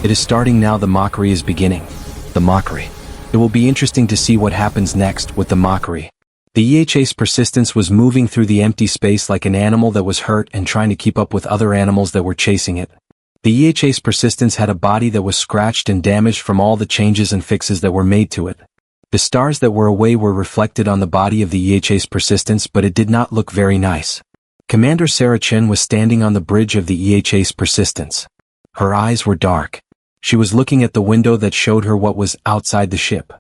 It is starting now. The mockery is beginning. The mockery. It will be interesting to see what happens next with the mockery. The EHA's persistence was moving through the empty space like an animal that was hurt and trying to keep up with other animals that were chasing it. The EHA's persistence had a body that was scratched and damaged from all the changes and fixes that were made to it. The stars that were away were reflected on the body of the EHA's persistence, but it did not look very nice. Commander Sarah Chen was standing on the bridge of the EHA's persistence. Her eyes were dark. She was looking at the window that showed her what was outside the ship.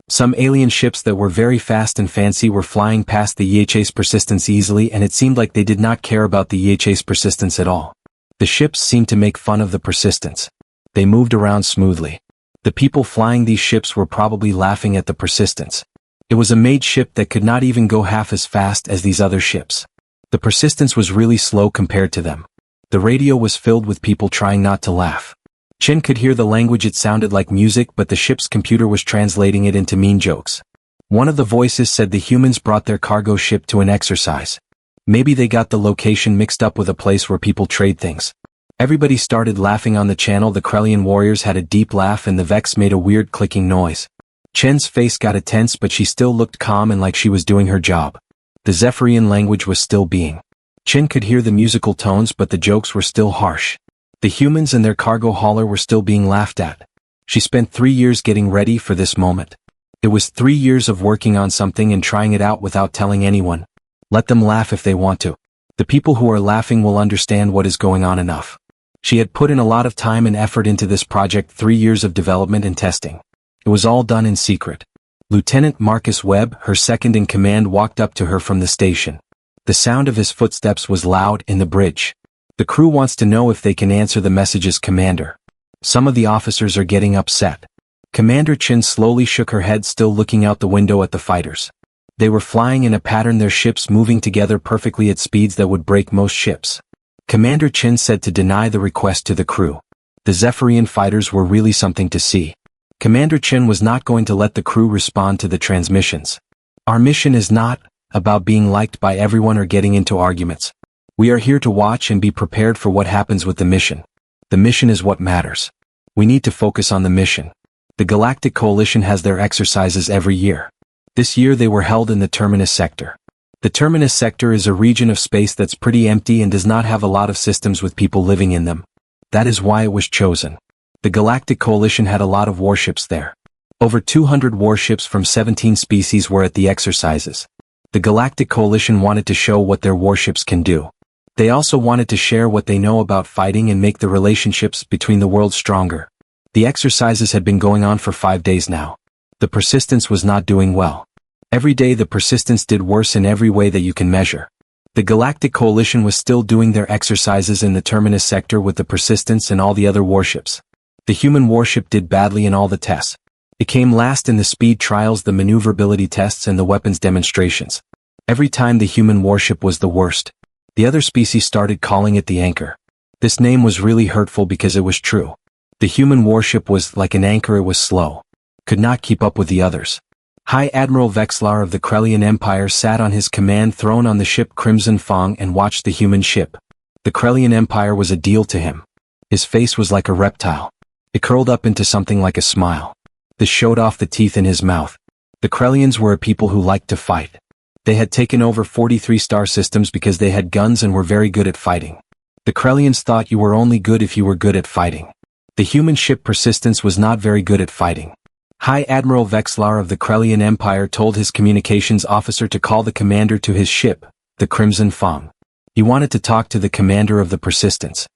Some alien ships that were very fast and fancy were flying past the EHA's persistence easily, and it seemed like they did not care about the EHA's persistence at all. The ships seemed to make fun of the persistence. They moved around smoothly. The people flying these ships were probably laughing at the persistence. It was a made ship that could not even go half as fast as these other ships. The persistence was really slow compared to them. The radio was filled with people trying not to laugh. Chen could hear the language. It sounded like music, but the ship's computer was translating it into mean jokes. One of the voices said the humans brought their cargo ship to an exercise. Maybe they got the location mixed up with a place where people trade things. Everybody started laughing on the channel. The Krellian warriors had a deep laugh and the Vex made a weird clicking noise. Chen's face got a tense, but she still looked calm and like she was doing her job. The Zephyrian language was still being. Chen could hear the musical tones, but the jokes were still harsh. The humans and their cargo hauler were still being laughed at. She spent 3 years getting ready for this moment. It was 3 years of working on something and trying it out without telling anyone. Let them laugh if they want to. The people who are laughing will understand what is going on enough. She had put in a lot of time and effort into this project, 3 years of development and testing. It was all done in secret. Lieutenant Marcus Webb, her second in command, walked up to her from the station. The sound of his footsteps was loud in the bridge. The crew wants to know if they can answer the messages, Commander. Some of the officers are getting upset. Commander Chen slowly shook her head, still looking out the window at the fighters. They were flying in a pattern, their ships moving together perfectly at speeds that would break most ships. Commander Chen said to deny the request to the crew. The Zephyrian fighters were really something to see. Commander Chen was not going to let the crew respond to the transmissions. Our mission is not about being liked by everyone or getting into arguments. We are here to watch and be prepared for what happens with the mission. The mission is what matters. We need to focus on the mission. The Galactic Coalition has their exercises every year. This year they were held in the Terminus sector. The Terminus sector is a region of space that's pretty empty and does not have a lot of systems with people living in them. That is why it was chosen. The Galactic Coalition had a lot of warships there. Over 200 warships from 17 species were at the exercises. The Galactic Coalition wanted to show what their warships can do. They also wanted to share what they know about fighting and make the relationships between the worlds stronger. The exercises had been going on for 5 days now. The persistence was not doing well. Every day the persistence did worse in every way that you can measure. The Galactic Coalition was still doing their exercises in the Terminus sector with the persistence and all the other warships. The human warship did badly in all the tests. It came last in the speed trials, the maneuverability tests, and the weapons demonstrations. Every time the human warship was the worst. The other species started calling it the anchor. This name was really hurtful because it was true. The human warship was like an anchor. It was slow. Could not keep up with the others. High Admiral Vexlar of the Krellian Empire sat on his command throne on the ship Crimson Fong and watched the human ship. The Krellian Empire was a deal to him. His face was like a reptile. It curled up into something like a smile. This showed off the teeth in his mouth. The Krellians were a people who liked to fight. They had taken over 43 star systems because they had guns and were very good at fighting. The Krellians thought you were only good if you were good at fighting. The human ship Persistence was not very good at fighting. High Admiral Vexlar of the Krellian Empire told his communications officer to call the commander to his ship, the Crimson Fong. He wanted to talk to the commander of the Persistence.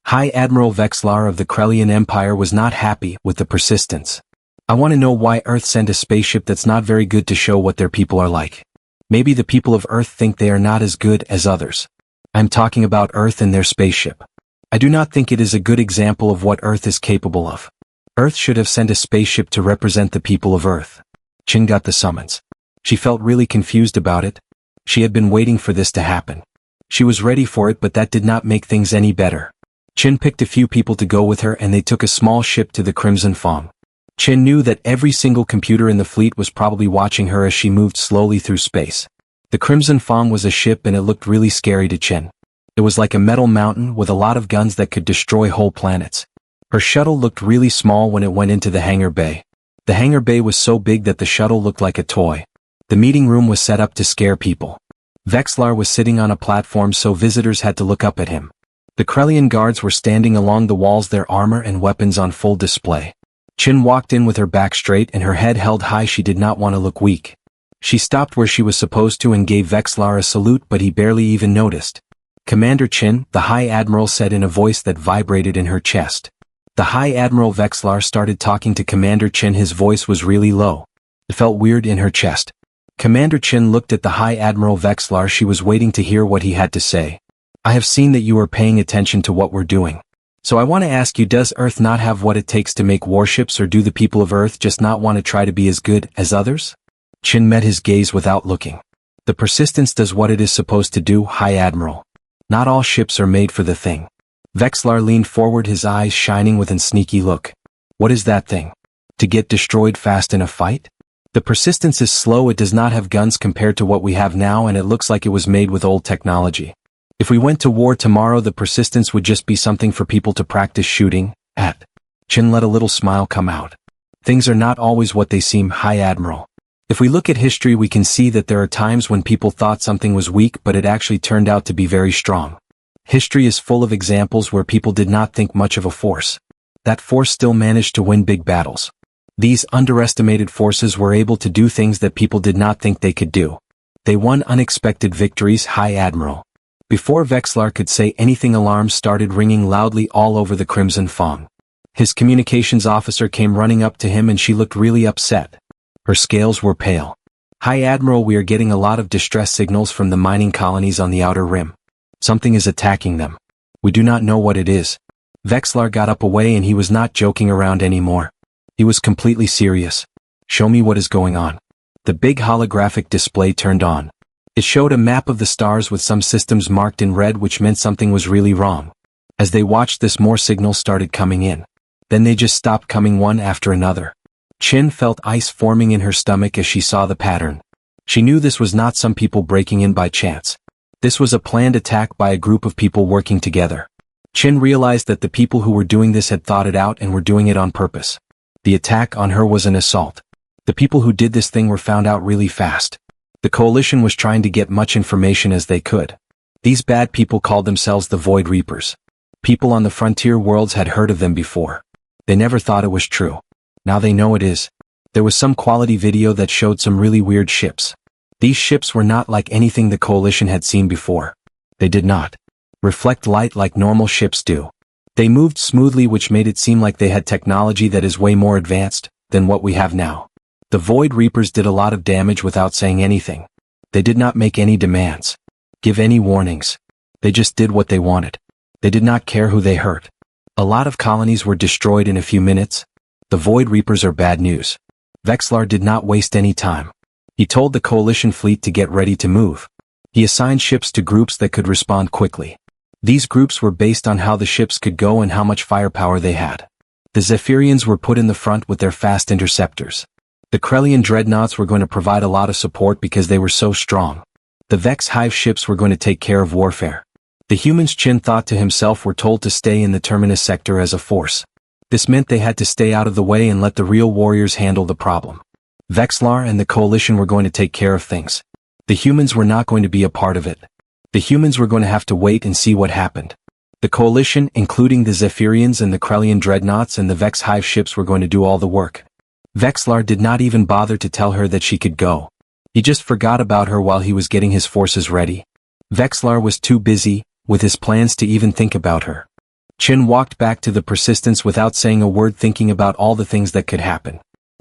High Admiral Vexlar of the Krellian Empire was not happy with the Persistence. I want to know why Earth sent a spaceship that's not very good to show what their people are like. Maybe the people of Earth think they are not as good as others. I'm talking about Earth and their spaceship. I do not think it is a good example of what Earth is capable of. Earth should have sent a spaceship to represent the people of Earth. Chin got the summons. She felt really confused about it. She had been waiting for this to happen. She was ready for it, but that did not make things any better. Chin picked a few people to go with her and they took a small ship to the Crimson Fong. Chin knew that every single computer in the fleet was probably watching her as she moved slowly through space. The Crimson Fong was a ship and it looked really scary to Chin. It was like a metal mountain with a lot of guns that could destroy whole planets. Her shuttle looked really small when it went into the hangar bay. The hangar bay was so big that the shuttle looked like a toy. The meeting room was set up to scare people. Vexlar was sitting on a platform so visitors had to look up at him. The Krellian guards were standing along the walls, their armor and weapons on full display. Chin walked in with her back straight and her head held high. She did not want to look weak. She stopped where she was supposed to and gave Vexlar a salute, but he barely even noticed. "Commander Chin," the High Admiral said in a voice that vibrated in her chest. The High Admiral Vexlar started talking to Commander Chin. His voice was really low. It felt weird in her chest. Commander Chin looked at the High Admiral Vexlar. She was waiting to hear what he had to say. "I have seen that you are paying attention to what we're doing. So I want to ask you, does Earth not have what it takes to make warships, or do the people of Earth just not want to try to be as good as others?" Chin met his gaze without looking. "The Persistence does what it is supposed to do, High Admiral. Not all ships are made for the thing." Vexlar leaned forward, his eyes shining with a sneaky look. "What is that thing? To get destroyed fast in a fight? The Persistence is slow. It does not have guns compared to what we have now, and it looks like it was made with old technology. If we went to war tomorrow, the Persistence would just be something for people to practice shooting at." Chin let a little smile come out. "Things are not always what they seem, High Admiral. If we look at history, we can see that there are times when people thought something was weak, but it actually turned out to be very strong. History is full of examples where people did not think much of a force. That force still managed to win big battles. These underestimated forces were able to do things that people did not think they could do. They won unexpected victories, High Admiral." Before Vexlar could say anything, alarms started ringing loudly all over the Crimson Fong. His communications officer came running up to him and she looked really upset. Her scales were pale. "High Admiral, we are getting a lot of distress signals from the mining colonies on the outer rim. Something is attacking them. We do not know what it is." Vexlar got up away and he was not joking around anymore. He was completely serious. "Show me what is going on." The big holographic display turned on. It showed a map of the stars with some systems marked in red, which meant something was really wrong. As they watched this, more signals started coming in. Then they just stopped coming one after another. Chin felt ice forming in her stomach as she saw the pattern. She knew this was not some people breaking in by chance. This was a planned attack by a group of people working together. Chin realized that the people who were doing this had thought it out and were doing it on purpose. The attack on her was an assault. The people who did this thing were found out really fast. The coalition was trying to get much information as they could. These bad people called themselves the Void Reapers. People on the frontier worlds had heard of them before. They never thought it was true. Now they know it is. There was some quality video that showed some really weird ships. These ships were not like anything the coalition had seen before. They did not reflect light like normal ships do. They moved smoothly, which made it seem like they had technology that is way more advanced than what we have now. The Void Reapers did a lot of damage without saying anything. They did not make any demands, give any warnings. They just did what they wanted. They did not care who they hurt. A lot of colonies were destroyed in a few minutes. The Void Reapers are bad news. Vexlar did not waste any time. He told the coalition fleet to get ready to move. He assigned ships to groups that could respond quickly. These groups were based on how the ships could go and how much firepower they had. The Zephyrians were put in the front with their fast interceptors. The Krellian dreadnoughts were going to provide a lot of support because they were so strong. The Vex Hive ships were going to take care of warfare. The humans, Chin thought to himself, were told to stay in the Terminus sector as a force. This meant they had to stay out of the way and let the real warriors handle the problem. Vexlar and the coalition were going to take care of things. The humans were not going to be a part of it. The humans were going to have to wait and see what happened. The coalition, including the Zephyrians and the Krellian dreadnoughts and the Vex Hive ships, were going to do all the work. Vexlar did not even bother to tell her that she could go. He just forgot about her while he was getting his forces ready. Vexlar was too busy with his plans to even think about her. Chin walked back to the Persistence without saying a word, thinking about all the things that could happen.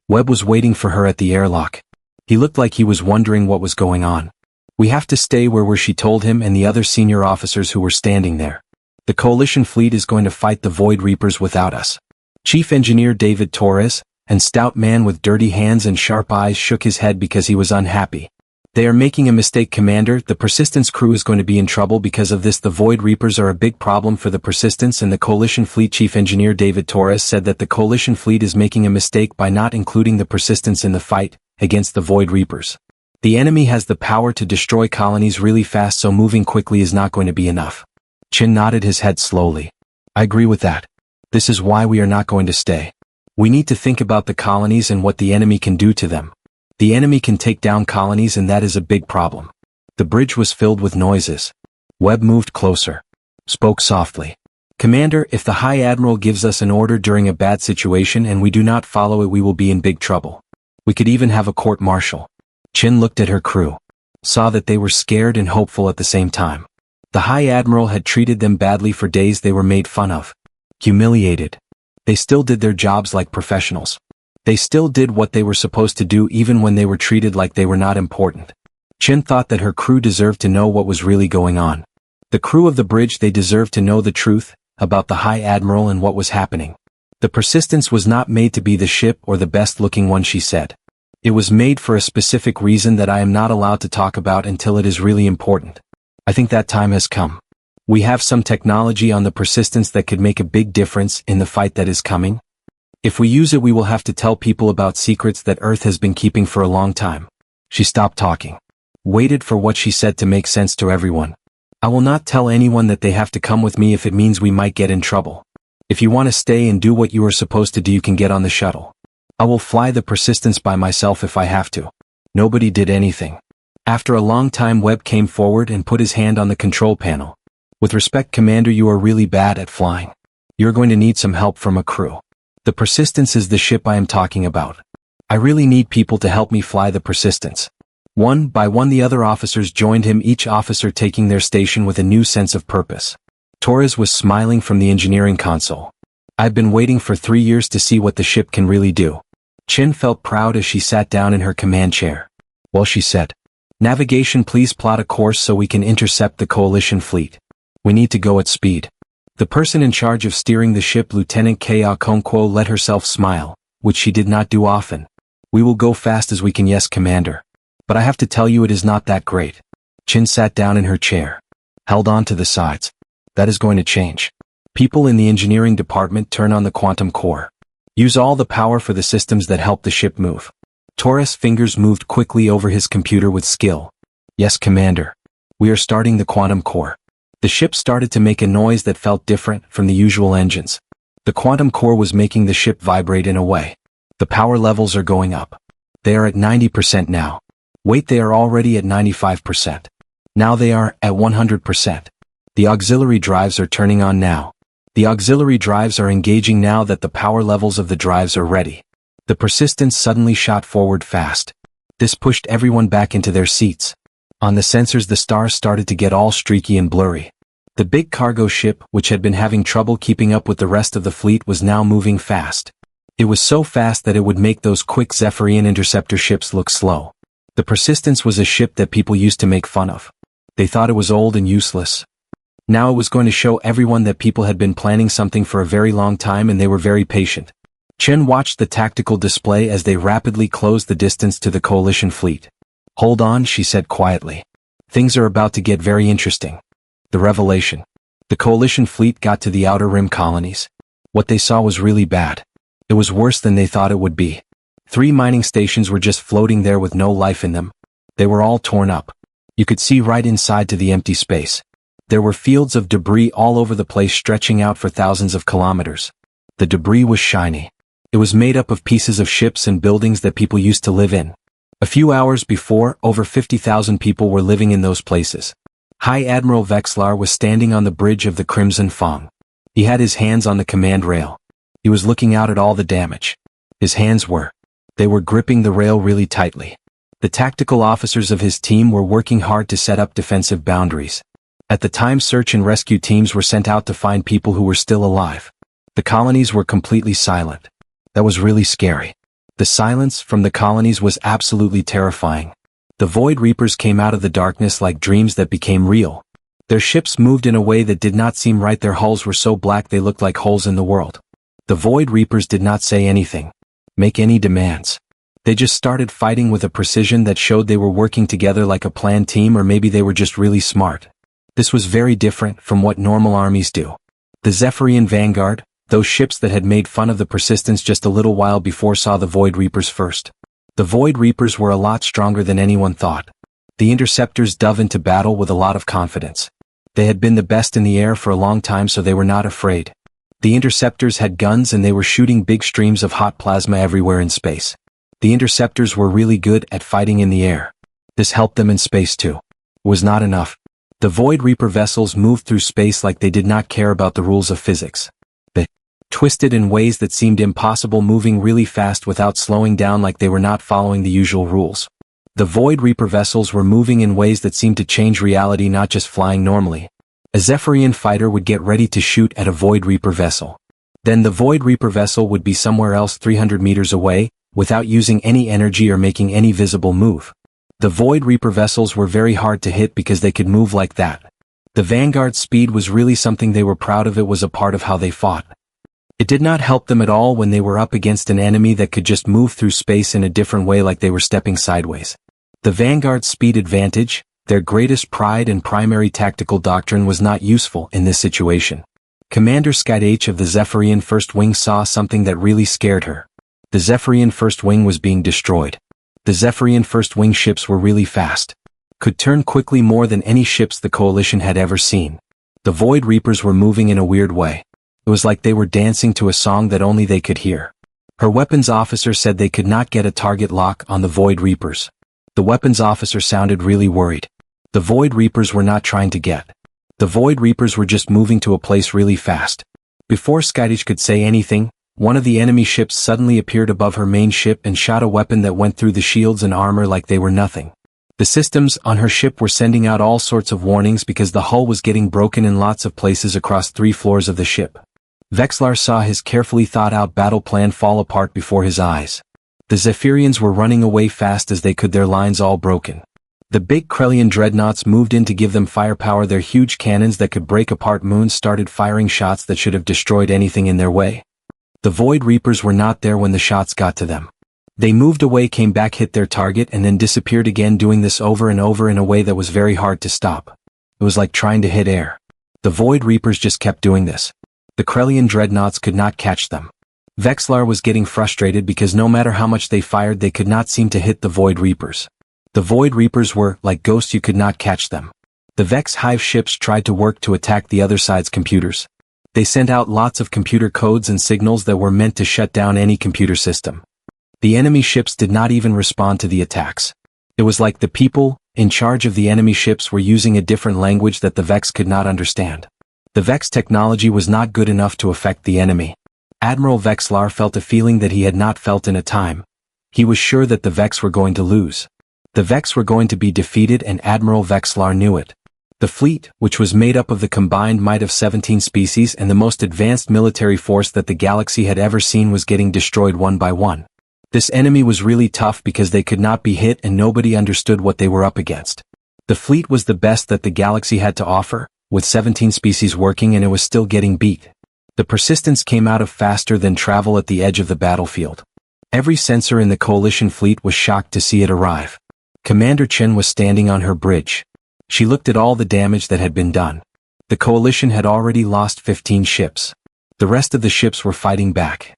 Webb was waiting for her at the airlock. He looked like he was wondering what was going on. "We have to stay where she told him and the other senior officers who were standing there. The coalition fleet is going to fight the Void Reapers without us." Chief Engineer David Torres, a stout man with dirty hands and sharp eyes, shook his head because he was unhappy. "They are making a mistake, Commander. The Persistence crew is going to be in trouble because of this. The Void Reapers are a big problem for the Persistence and the Coalition fleet." Chief Engineer David Torres said that the Coalition fleet is making a mistake by not including the Persistence in the fight against the Void Reapers. The enemy has the power to destroy colonies really fast, so moving quickly is not going to be enough. Chin nodded his head slowly. "I agree with that. This is why we are not going to stay. We need to think about the colonies and what the enemy can do to them. The enemy can take down colonies, and that is a big problem. The bridge was filled with noises. Webb moved closer. Spoke softly. Commander, if the High Admiral gives us an order during a bad situation and we do not follow it, we will be in big trouble. We could even have a court-martial. Chin looked at her crew. Saw that they were scared and hopeful at the same time. The High Admiral had treated them badly for days. They were made fun of. Humiliated. They still did their jobs like professionals. They still did what they were supposed to do even when they were treated like they were not important. Chin thought that her crew deserved to know what was really going on. The crew of the bridge, they deserved to know the truth about the High Admiral and what was happening. The Persistence was not made to be the ship or the best-looking one, she said. It was made for a specific reason that I am not allowed to talk about until it is really important. I think that time has come. We have some technology on the Persistence that could make a big difference in the fight that is coming. If we use it, we will have to tell people about secrets that Earth has been keeping for a long time. She stopped talking. Waited for what she said to make sense to everyone. I will not tell anyone that they have to come with me if it means we might get in trouble. If you want to stay and do what you are supposed to do, you can get on the shuttle. I will fly the Persistence by myself if I have to. Nobody did anything. After a long time, Webb came forward and put his hand on the control panel. With respect, Commander, you are really bad at flying. You're going to need some help from a crew. The Persistence is the ship I am talking about. I really need people to help me fly the Persistence. One by one the other officers joined him, each officer taking their station with a new sense of purpose. Torres was smiling from the engineering console. I've been waiting for 3 years to see what the ship can really do. Chin felt proud as she sat down in her command chair. Well, she said. Navigation, please plot a course so we can intercept the coalition fleet. We need to go at speed. The person in charge of steering the ship, Lieutenant Ka Konkwo, let herself smile, which she did not do often. We will go fast as we can, yes, Commander. But I have to tell you, it is not that great. Chin sat down in her chair. Held on to the sides. That is going to change. People in the engineering department, turn on the quantum core. Use all the power for the systems that help the ship move. Torres' fingers moved quickly over his computer with skill. Yes, Commander. We are starting the quantum core. The ship started to make a noise that felt different from the usual engines. The quantum core was making the ship vibrate in a way. The power levels are going up. They are at 90% now. Wait, they are already at 95%. Now they are at 100%. The auxiliary drives are turning on now. The auxiliary drives are engaging now that the power levels of the drives are ready. The Persistence suddenly shot forward fast. This pushed everyone back into their seats. On the sensors, the stars started to get all streaky and blurry. The big cargo ship, which had been having trouble keeping up with the rest of the fleet, was now moving fast. It was so fast that it would make those quick Zephyrian interceptor ships look slow. The Persistence was a ship that people used to make fun of. They thought it was old and useless. Now it was going to show everyone that people had been planning something for a very long time, and they were very patient. Chen watched the tactical display as they rapidly closed the distance to the coalition fleet. Hold on, she said quietly. Things are about to get very interesting. The revelation. The coalition fleet got to the outer rim colonies. What they saw was really bad. It was worse than they thought it would be. 3 mining stations were just floating there with no life in them. They were all torn up. You could see right inside to the empty space. There were fields of debris all over the place, stretching out for thousands of kilometers. The debris was shiny. It was made up of pieces of ships and buildings that people used to live in. A few hours before, over 50,000 people were living in those places. High Admiral Vexlar was standing on the bridge of the Crimson Fong. He had his hands on the command rail. He was looking out at all the damage. His hands were. They were gripping the rail really tightly. The tactical officers of his team were working hard to set up defensive boundaries. At the time, search and rescue teams were sent out to find people who were still alive. The colonies were completely silent. That was really scary. The silence from the colonies was absolutely terrifying. The Void Reapers came out of the darkness like dreams that became real. Their ships moved in a way that did not seem right. Their hulls were so black they looked like holes in the world. The Void Reapers did not say anything, make any demands. They just started fighting with a precision that showed they were working together like a planned team, or maybe they were just really smart. This was very different from what normal armies do. The Zephyrian Vanguard, those ships that had made fun of the Persistence just a little while before, saw the Void Reapers first. The Void Reapers were a lot stronger than anyone thought. The interceptors dove into battle with a lot of confidence. They had been the best in the air for a long time, so they were not afraid. The interceptors had guns and they were shooting big streams of hot plasma everywhere in space. The interceptors were really good at fighting in the air. This helped them in space too. It was not enough. The Void Reaper vessels moved through space like they did not care about the rules of physics. They twisted in ways that seemed impossible, moving really fast without slowing down, like they were not following the usual rules. The Void Reaper vessels were moving in ways that seemed to change reality, not just flying normally. A Zephyrian fighter would get ready to shoot at a Void Reaper vessel. Then the Void Reaper vessel would be somewhere else 300 meters away, without using any energy or making any visible move. The Void Reaper vessels were very hard to hit because they could move like that. The Vanguard's speed was really something they were proud of. It was a part of how they fought. It did not help them at all when they were up against an enemy that could just move through space in a different way, like they were stepping sideways. The Vanguard's speed advantage, their greatest pride and primary tactical doctrine, was not useful in this situation. Commander Sci-Fi of the Zephyrian First Wing saw something that really scared her. The Zephyrian First Wing was being destroyed. The Zephyrian First Wing ships were really fast. Could turn quickly, more than any ships the Coalition had ever seen. The Void Reapers were moving in a weird way. It was like they were dancing to a song that only they could hear. Her weapons officer said they could not get a target lock on the Void Reapers. The weapons officer sounded really worried. The Void Reapers were not trying to get. The Void Reapers were just moving to a place really fast. Before Sci-Fi could say anything, one of the enemy ships suddenly appeared above her main ship and shot a weapon that went through the shields and armor like they were nothing. The systems on her ship were sending out all sorts of warnings because the hull was getting broken in lots of places across 3 floors of the ship. Vexlar saw his carefully thought-out battle plan fall apart before his eyes. The Zephyrians were running away fast as they could, their lines all broken. The big Krellian dreadnoughts moved in to give them firepower. Their huge cannons that could break apart moons started firing shots that should have destroyed anything in their way. The Void Reapers were not there when the shots got to them. They moved away, came back, hit their target, and then disappeared again, doing this over and over in a way that was very hard to stop. It was like trying to hit air. The Void Reapers just kept doing this. The Krellian dreadnoughts could not catch them. Vexlar was getting frustrated because no matter how much they fired, they could not seem to hit the Void Reapers. The Void Reapers were like ghosts, you could not catch them. The Vex Hive ships tried to work to attack the other side's computers. They sent out lots of computer codes and signals that were meant to shut down any computer system. The enemy ships did not even respond to the attacks. It was like the people in charge of the enemy ships were using a different language that the Vex could not understand. The Vex technology was not good enough to affect the enemy. Admiral Vexlar felt a feeling that he had not felt in a time. He was sure that the Vex were going to lose. The Vex were going to be defeated, and Admiral Vexlar knew it. The fleet, which was made up of the combined might of 17 species and the most advanced military force that the galaxy had ever seen, was getting destroyed one by one. This enemy was really tough because they could not be hit and nobody understood what they were up against. The fleet was the best that the galaxy had to offer, with 17 species working, and it was still getting beat. The persistence came out of faster than travel at the edge of the battlefield. Every sensor in the Coalition fleet was shocked to see it arrive. Commander Chen was standing on her bridge. She looked at all the damage that had been done. The Coalition had already lost 15 ships. The rest of the ships were fighting back.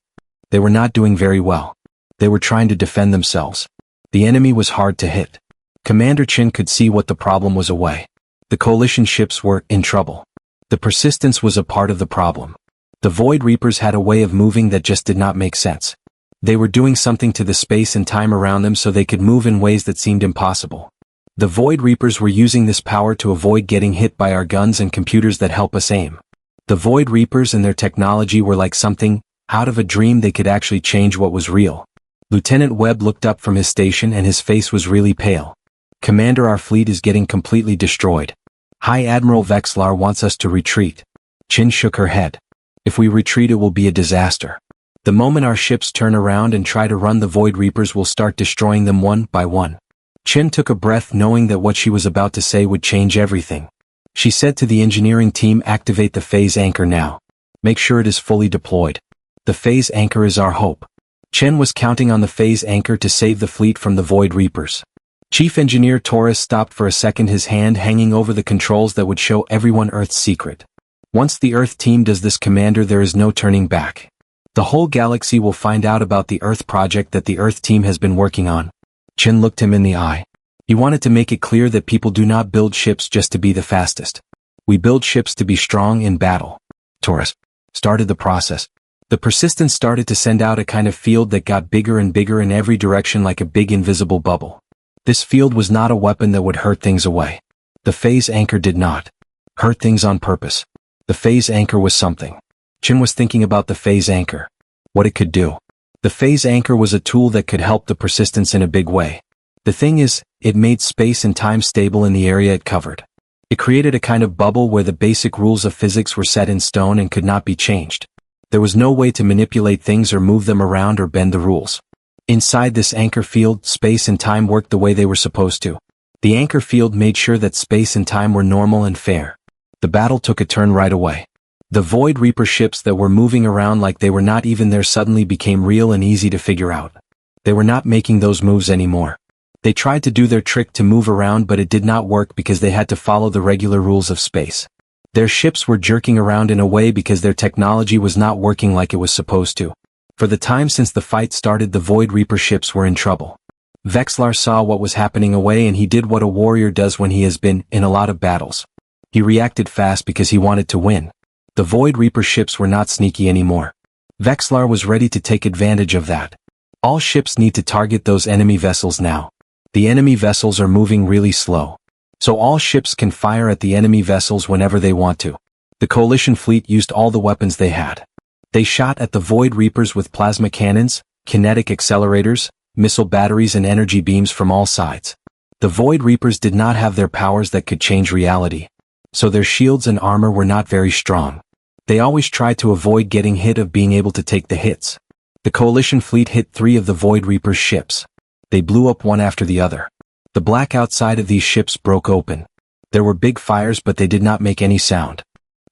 They were not doing very well. They were trying to defend themselves. The enemy was hard to hit. Commander Chen could see what the problem was away. The Coalition ships were in trouble. The persistence was a part of the problem. The Void Reapers had a way of moving that just did not make sense. They were doing something to the space and time around them so they could move in ways that seemed impossible. The Void Reapers were using this power to avoid getting hit by our guns and computers that help us aim. The Void Reapers and their technology were like something out of a dream. They could actually change what was real. Lieutenant Webb looked up from his station and his face was really pale. Commander, our fleet is getting completely destroyed. High Admiral Vexlar wants us to retreat. Chin shook her head. If we retreat, it will be a disaster. The moment our ships turn around and try to run, the Void Reapers will start destroying them one by one. Chin took a breath, knowing that what she was about to say would change everything. She said to the engineering team, activate the phase anchor now. Make sure it is fully deployed. The phase anchor is our hope. Chen was counting on the phase anchor to save the fleet from the Void Reapers. Chief Engineer Torres stopped for a second, his hand hanging over the controls that would show everyone Earth's secret. Once the Earth team does this, Commander, there is no turning back. The whole galaxy will find out about the Earth project that the Earth team has been working on. Chen looked him in the eye. He wanted to make it clear that people do not build ships just to be the fastest. We build ships to be strong in battle. Torres. started the process. The Persistence started to send out a kind of field that got bigger and bigger in every direction like a big invisible bubble. This field was not a weapon that would hurt things away. The phase anchor did not hurt things on purpose. The phase anchor was something. Chin was thinking about the phase anchor. What it could do. The phase anchor was a tool that could help the Persistence in a big way. The thing is, it made space and time stable in the area it covered. It created a kind of bubble where the basic rules of physics were set in stone and could not be changed. There was no way to manipulate things or move them around or bend the rules. Inside this anchor field, space and time worked the way they were supposed to. The anchor field made sure that space and time were normal and fair. The battle took a turn right away. The Void Reaper ships that were moving around like they were not even there suddenly became real and easy to figure out. They were not making those moves anymore. They tried to do their trick to move around, but it did not work because they had to follow the regular rules of space. Their ships were jerking around in a way because their technology was not working like it was supposed to. For the time since the fight started, the Void Reaper ships were in trouble. Vexlar saw what was happening away and he did what a warrior does when he has been in a lot of battles. He reacted fast because he wanted to win. The Void Reaper ships were not sneaky anymore. Vexlar was ready to take advantage of that. All ships need to target those enemy vessels now. The enemy vessels are moving really slow. So all ships can fire at the enemy vessels whenever they want to. The coalition fleet used all the weapons they had. They shot at the Void Reapers with plasma cannons, kinetic accelerators, missile batteries and energy beams from all sides. The Void Reapers did not have their powers that could change reality. So their shields and armor were not very strong. They always tried to avoid getting hit of being able to take the hits. The coalition fleet hit 3 of the Void Reapers' ships. They blew up one after the other. The black outside of these ships broke open. There were big fires but they did not make any sound.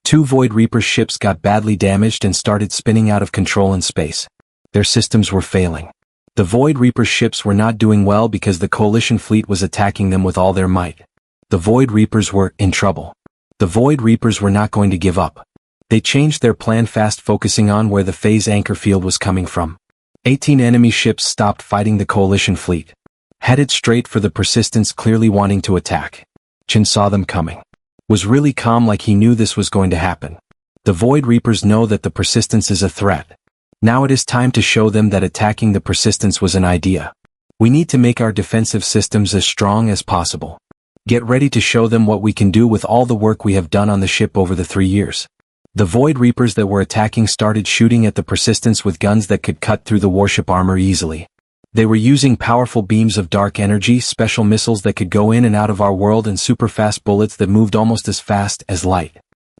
2 Void Reaper ships got badly damaged and started spinning out of control in space. Their systems were failing. The Void Reaper ships were not doing well because the coalition fleet was attacking them with all their might. The Void Reapers were in trouble. The Void Reapers were not going to give up. They changed their plan fast, focusing on where the phase anchor field was coming from. 18 enemy ships stopped fighting the coalition fleet. Headed straight for the Persistence, clearly wanting to attack. Chin saw them coming. Was really calm like he knew this was going to happen. The Void Reapers know that the Persistence is a threat. Now it is time to show them that attacking the Persistence was an idea. We need to make our defensive systems as strong as possible. Get ready to show them what we can do with all the work we have done on the ship over the 3 years. The Void Reapers that were attacking started shooting at the Persistence with guns that could cut through the warship armor easily. They were using powerful beams of dark energy, special missiles that could go in and out of our world, and super-fast bullets that moved almost as fast as light.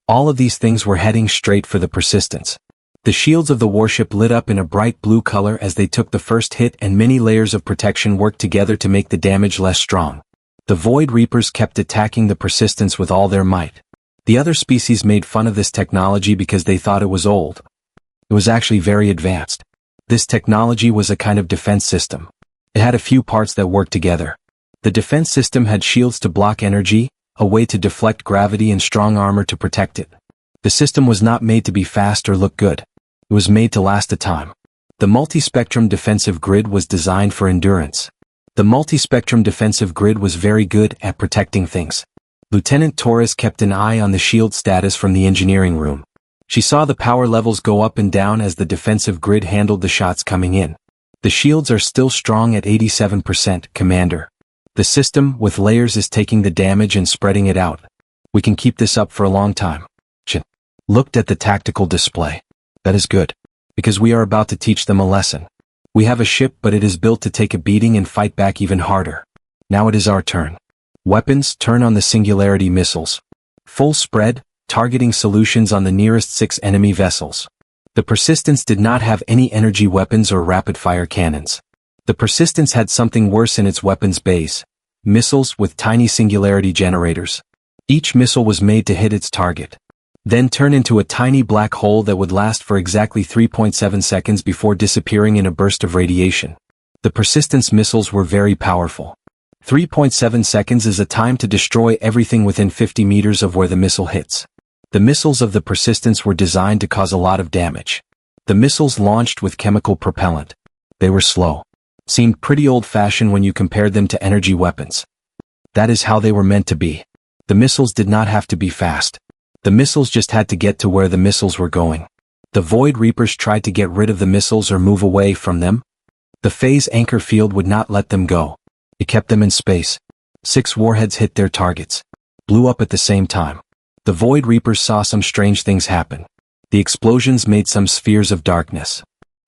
All of these things were heading straight for the Persistence. The shields of the warship lit up in a bright blue color as they took the first hit, and many layers of protection worked together to make the damage less strong. The Void Reapers kept attacking the Persistence with all their might. The other species made fun of this technology because they thought it was old. It was actually very advanced. This technology was a kind of defense system. It had a few parts that worked together. The defense system had shields to block energy, a way to deflect gravity, and strong armor to protect it. The system was not made to be fast or look good. It was made to last a time. The multi-spectrum defensive grid was designed for endurance. The multi-spectrum defensive grid was very good at protecting things. Lieutenant Torres kept an eye on the shield status from the engineering room. She saw the power levels go up and down as the defensive grid handled the shots coming in. The shields are still strong at 87%, Commander. The system, with layers, is taking the damage and spreading it out. We can keep this up for a long time. Chin looked at the tactical display. That is good. Because we are about to teach them a lesson. We have a ship, but it is built to take a beating and fight back even harder. Now it is our turn. Weapons, turn on the singularity missiles. Full spread, targeting solutions on the nearest 6 enemy vessels. The Persistence did not have any energy weapons or rapid-fire cannons. The Persistence had something worse in its weapons base. Missiles with tiny singularity generators. Each missile was made to hit its target. Then turn into a tiny black hole that would last for exactly 3.7 seconds before disappearing in a burst of radiation. The Persistence missiles were very powerful. 3.7 seconds is a time to destroy everything within 50 meters of where the missile hits. The missiles of the Persistence were designed to cause a lot of damage. The missiles launched with chemical propellant. They were slow. Seemed pretty old-fashioned when you compared them to energy weapons. That is how they were meant to be. The missiles did not have to be fast. The missiles just had to get to where the missiles were going. The Void Reapers tried to get rid of the missiles or move away from them. The phase anchor field would not let them go. It kept them in space. 6 warheads hit their targets. Blew up at the same time. The Void Reapers saw some strange things happen. The explosions made some spheres of darkness.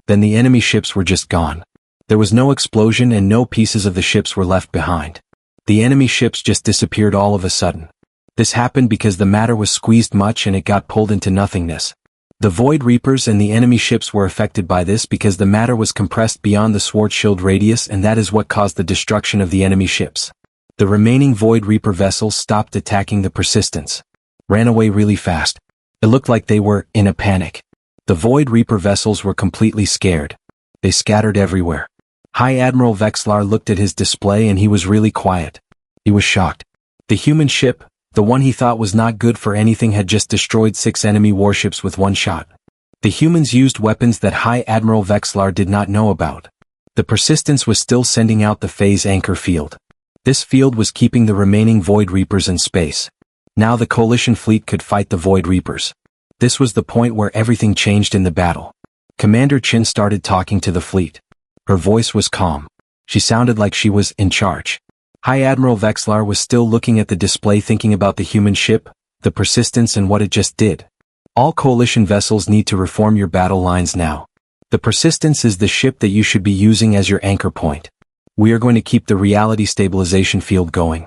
Then the enemy ships were just gone. There was no explosion and no pieces of the ships were left behind. The enemy ships just disappeared all of a sudden. This happened because the matter was squeezed much and it got pulled into nothingness. The Void Reapers and the enemy ships were affected by this because the matter was compressed beyond the Schwarzschild radius, and that is what caused the destruction of the enemy ships. The remaining Void Reaper vessels stopped attacking the Persistence. Ran away really fast. It looked like they were in a panic. The Void Reaper vessels were completely scared. They scattered everywhere. High Admiral Vexlar looked at his display and he was really quiet. He was shocked. The human ship, the one he thought was not good for anything, had just destroyed 6 enemy warships with one shot. The humans used weapons that High Admiral Vexlar did not know about. The Persistence was still sending out the phase anchor field. This field was keeping the remaining Void Reapers in space. Now the Coalition fleet could fight the Void Reapers. This was the point where everything changed in the battle. Commander Chin started talking to the fleet. Her voice was calm. She sounded like she was in charge. High Admiral Vexlar was still looking at the display, thinking about the human ship, the Persistence, and what it just did. All Coalition vessels need to reform your battle lines now. The Persistence is the ship that you should be using as your anchor point. We are going to keep the reality stabilization field going.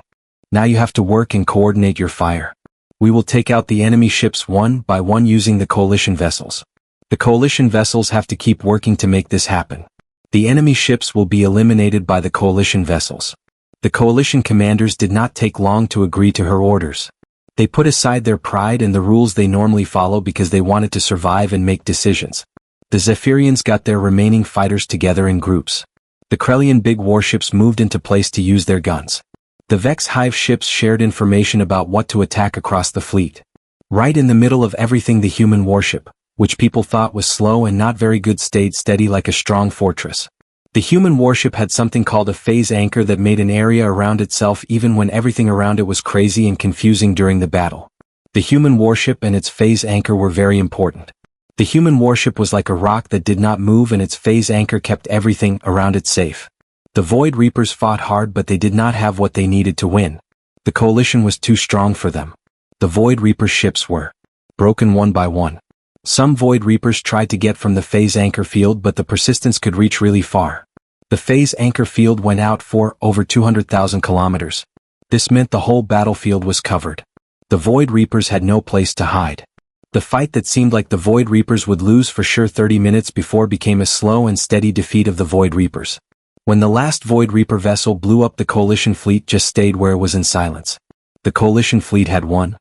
Now you have to work and coordinate your fire. We will take out the enemy ships one by one using the Coalition vessels. The Coalition vessels have to keep working to make this happen. The enemy ships will be eliminated by the Coalition vessels. The Coalition commanders did not take long to agree to her orders. They put aside their pride and the rules they normally follow because they wanted to survive and make decisions. The Zephyrians got their remaining fighters together in groups. The Krellian big warships moved into place to use their guns. The Vex Hive ships shared information about what to attack across the fleet. Right in the middle of everything, the human warship, which people thought was slow and not very good, stayed steady like a strong fortress. The human warship had something called a phase anchor that made an area around itself even when everything around it was crazy and confusing during the battle. The human warship and its phase anchor were very important. The human warship was like a rock that did not move, and its phase anchor kept everything around it safe. The Void Reapers fought hard, but they did not have what they needed to win. The Coalition was too strong for them. The Void Reaper ships were broken one by one. Some Void Reapers tried to get from the phase anchor field, but the Persistence could reach really far. The phase anchor field went out for over 200,000 kilometers. This meant the whole battlefield was covered. The Void Reapers had no place to hide. The fight that seemed like the Void Reapers would lose for sure 30 minutes before became a slow and steady defeat of the Void Reapers. When the last Void Reaper vessel blew up, the Coalition fleet just stayed where it was in silence. The Coalition fleet had won.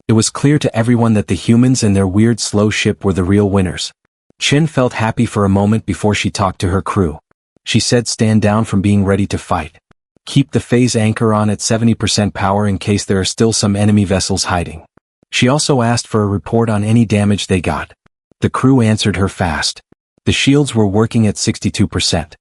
It was clear to everyone that the humans and their weird slow ship were the real winners. Chin felt happy for a moment before she talked to her crew. She said, stand down from being ready to fight. Keep the phase anchor on at 70% power in case there are still some enemy vessels hiding. She also asked for a report on any damage they got. The crew answered her fast. The shields were working at 62%.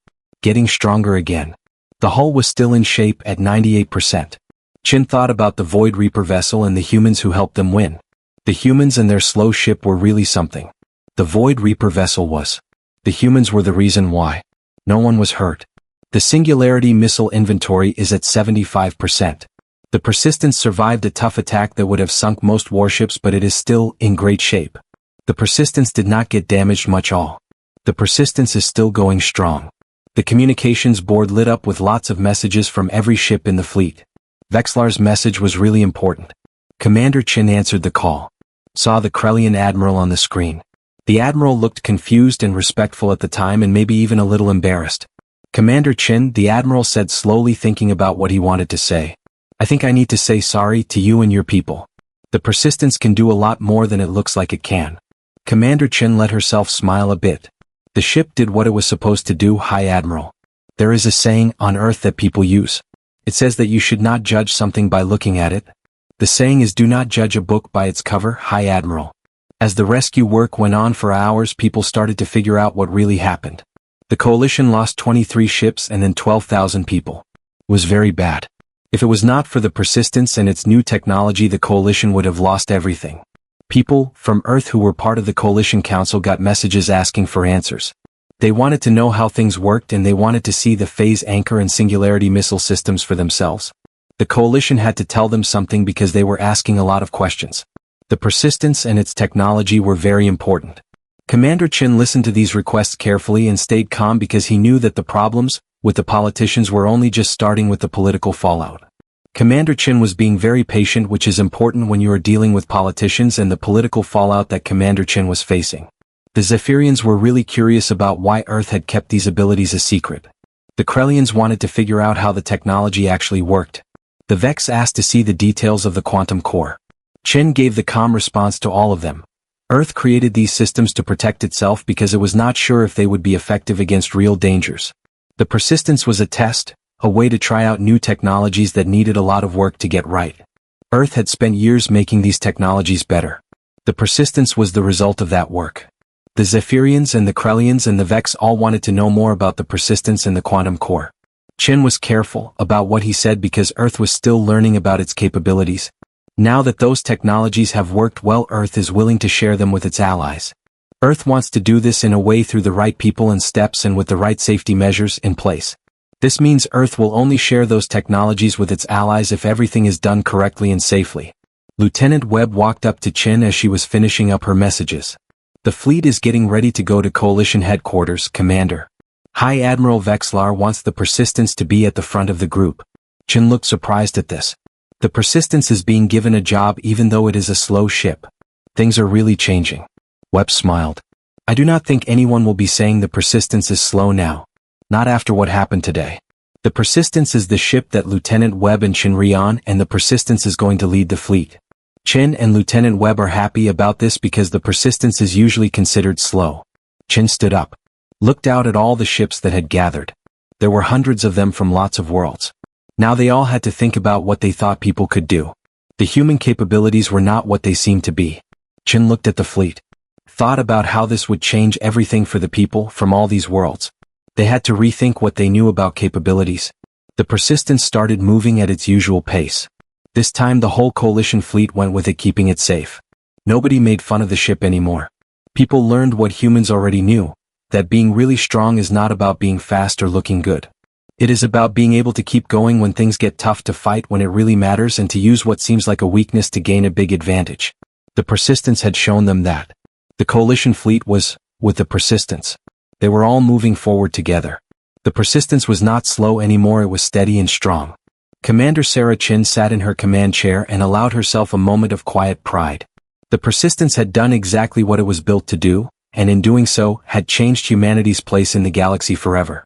Getting stronger again. The hull was still in shape at 98%. Chin thought about the Void Reaper vessel and the humans who helped them win. The humans and their slow ship were really something. The Void Reaper vessel was. The humans were the reason why. No one was hurt. The Singularity missile inventory is at 75%. The Persistence survived a tough attack that would have sunk most warships, but it is still in great shape. The Persistence did not get damaged much all. The Persistence is still going strong. The communications board lit up with lots of messages from every ship in the fleet. Vexlar's message was really important. Commander Chin answered the call. Saw the Krellian admiral on the screen. The admiral looked confused and respectful at the time, and maybe even a little embarrassed. Commander Chin, the admiral said slowly, thinking about what he wanted to say. I think I need to say sorry to you and your people. The Persistence can do a lot more than it looks like it can. Commander Chin let herself smile a bit. The ship did what it was supposed to do, High Admiral. There is a saying on Earth that people use. It says that you should not judge something by looking at it. The saying is, do not judge a book by its cover, High Admiral. As the rescue work went on for hours, people started to figure out what really happened. The Coalition lost 23 ships and then 12,000 people. It was very bad. If it was not for the Persistence and its new technology, the Coalition would have lost everything. People from Earth who were part of the Coalition Council got messages asking for answers. They wanted to know how things worked and they wanted to see the phase anchor and singularity missile systems for themselves. The Coalition had to tell them something because they were asking a lot of questions. The persistence and its technology were very important. Commander Chin listened to these requests carefully and stayed calm because he knew that the problems with the politicians were only just starting with the political fallout. Commander Chin was being very patient, which is important when you are dealing with politicians and the political fallout that Commander Chin was facing. The Zephyrians were really curious about why Earth had kept these abilities a secret. The Krellians wanted to figure out how the technology actually worked. The Vex asked to see the details of the quantum core. Chin gave the calm response to all of them. Earth created these systems to protect itself because it was not sure if they would be effective against real dangers. The persistence was a test, a way to try out new technologies that needed a lot of work to get right. Earth had spent years making these technologies better. The persistence was the result of that work. The Zephyrians and the Krellians and the Vex all wanted to know more about the persistence and the quantum core. Chin was careful about what he said because Earth was still learning about its capabilities. Now that those technologies have worked well, Earth is willing to share them with its allies. Earth wants to do this in a way through the right people and steps and with the right safety measures in place. This means Earth will only share those technologies with its allies if everything is done correctly and safely. Lieutenant Webb walked up to Chin as she was finishing up her messages. The fleet is getting ready to go to Coalition headquarters, Commander. High Admiral Vexlar wants the Persistence to be at the front of the group. Chin looked surprised at this. The Persistence is being given a job even though it is a slow ship. Things are really changing. Webb smiled. I do not think anyone will be saying the Persistence is slow now. Not after what happened today. The Persistence is the ship that Lieutenant Webb and Chin Rion and the Persistence is going to lead the fleet. Chin and Lieutenant Webb are happy about this because the Persistence is usually considered slow. Chin stood up. Looked out at all the ships that had gathered. There were hundreds of them from lots of worlds. Now they all had to think about what they thought people could do. The human capabilities were not what they seemed to be. Chin looked at the fleet. Thought about how this would change everything for the people from all these worlds. They had to rethink what they knew about capabilities. The Persistence started moving at its usual pace. This time the whole Coalition fleet went with it, keeping it safe. Nobody made fun of the ship anymore. People learned what humans already knew, that being really strong is not about being fast or looking good. It is about being able to keep going when things get tough, to fight when it really matters, and to use what seems like a weakness to gain a big advantage. The Persistence had shown them that. The Coalition fleet was with the Persistence. They were all moving forward together. The Persistence was not slow anymore, it was steady and strong. Commander Sarah Chin sat in her command chair and allowed herself a moment of quiet pride. The Persistence had done exactly what it was built to do, and in doing so, had changed humanity's place in the galaxy forever.